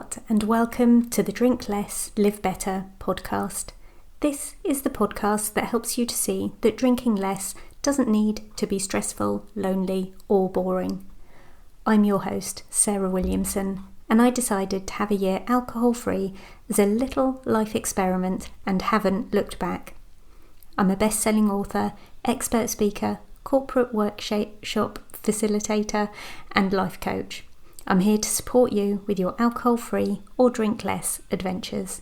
what, and welcome to the Drink Less, Live Better podcast. This is the podcast that helps you to see that drinking less doesn't need to be stressful, lonely, or boring. I'm your host, Sarah Williamson, and I decided to have a year alcohol-free as a little life experiment and haven't looked back. I'm a best-selling author, expert speaker, corporate workshop facilitator, and life coach. I'm here to support you with your alcohol-free or drink less adventures.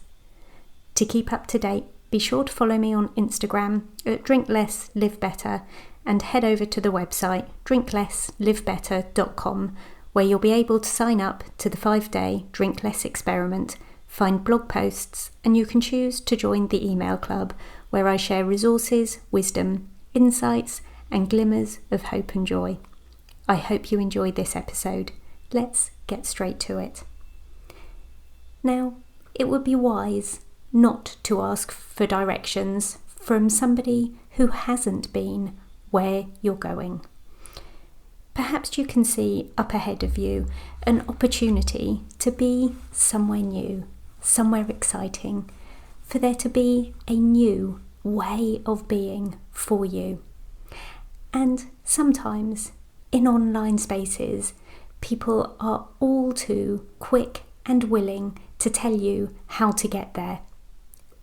To keep up to date, be sure to follow me on Instagram at Drink Less, Live Better, and head over to the website drinklesslivebetter.com, where you'll be able to sign up to the 5-day Drink Less experiment, find blog posts, and you can choose to join the email club, where I share resources, wisdom, insights, and glimmers of hope and joy. I hope you enjoyed this episode. Let's get straight to it. Now, it would be wise not to ask for directions from somebody who hasn't been where you're going. Perhaps you can see up ahead of you an opportunity to be somewhere new, somewhere exciting, for there to be a new way of being for you. And sometimes in online spaces, people are all too quick and willing to tell you how to get there.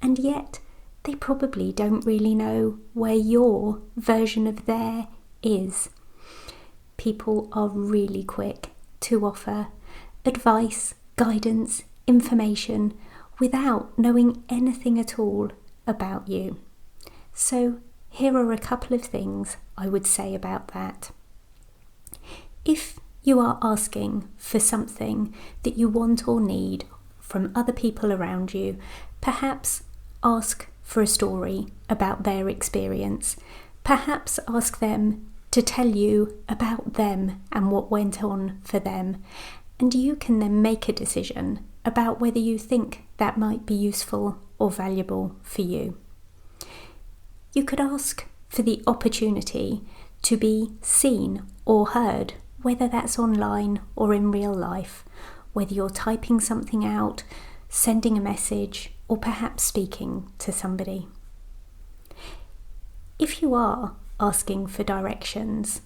And yet, they probably don't really know where your version of there is. People are really quick to offer advice, guidance, information without knowing anything at all about you. So, here are a couple of things I would say about that. If you are asking for something that you want or need from other people around you, perhaps ask for a story about their experience. Perhaps ask them to tell you about them and what went on for them. And you can then make a decision about whether you think that might be useful or valuable for you. You could ask for the opportunity to be seen or heard, whether that's online or in real life, whether you're typing something out, sending a message, or perhaps speaking to somebody. If you are asking for directions,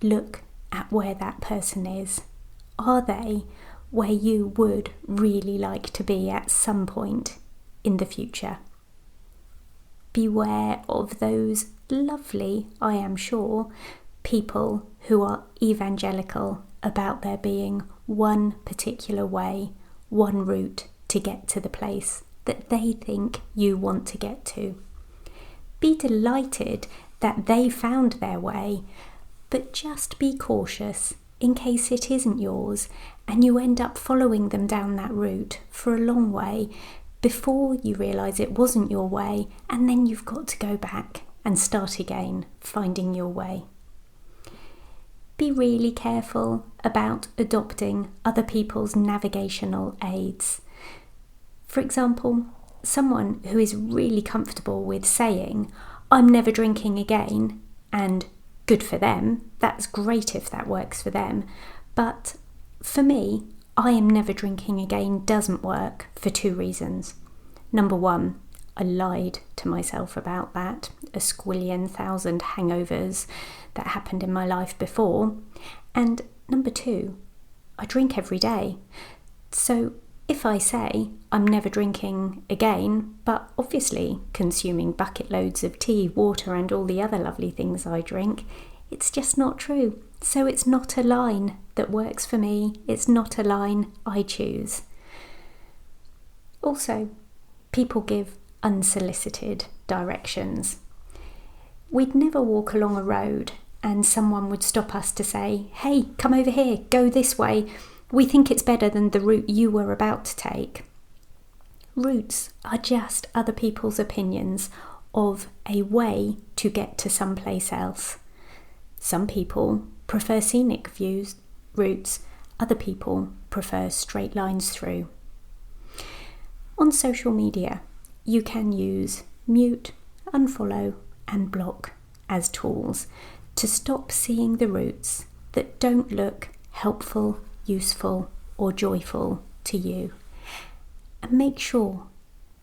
look at where that person is. Are they where you would really like to be at some point in the future? Beware of those lovely, I am sure, people who are evangelical about there being one particular way, one route to get to the place that they think you want to get to. Be delighted that they found their way, but just be cautious in case it isn't yours and you end up following them down that route for a long way before you realise it wasn't your way, and then you've got to go back and start again finding your way. Be really careful about adopting other people's navigational aids. For example, someone who is really comfortable with saying, "I'm never drinking again," and good for them, that's great if that works for them, but for me, "I am never drinking again" doesn't work for 2 reasons. Number 1, I lied to myself about that, a squillion thousand hangovers that happened in my life before. And number 2, I drink every day. So if I say I'm never drinking again, but obviously consuming bucket loads of tea, water, and all the other lovely things I drink, it's just not true. So it's not a line that works for me. It's not a line I choose. Also, people give unsolicited directions. We'd never walk along a road and someone would stop us to say, "Hey, come over here, go this way. We think it's better than the route you were about to take." Routes are just other people's opinions of a way to get to someplace else. Some people prefer scenic routes, other people prefer straight lines through. On social media, you can use mute, unfollow, and block as tools to stop seeing the routes that don't look helpful, useful, or joyful to you. and make sure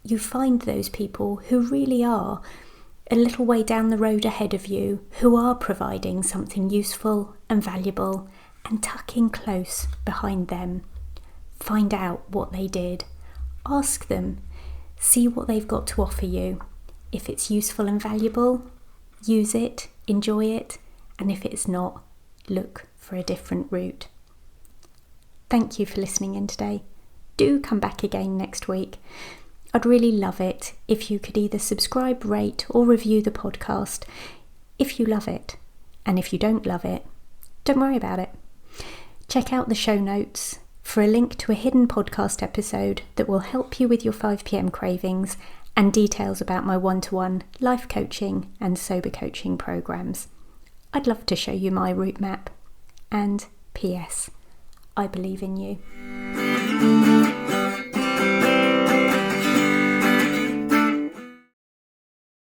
you find those people who really are a little way down the road ahead of you, who are providing something useful and valuable, and tuck in close behind them. Find out what they did. Ask them. See what they've got to offer you. If it's useful and valuable, use it, enjoy it, and if it's not, look for a different route. Thank you for listening in today. Do come back again next week. I'd really love it if you could either subscribe, rate, or review the podcast if you love it. And if you don't love it, don't worry about it. Check out the show notes for a link to a hidden podcast episode that will help you with your 5 p.m. cravings and details about my one-to-one life coaching and sober coaching programs. I'd love to show you my route map. And P.S. I believe in you.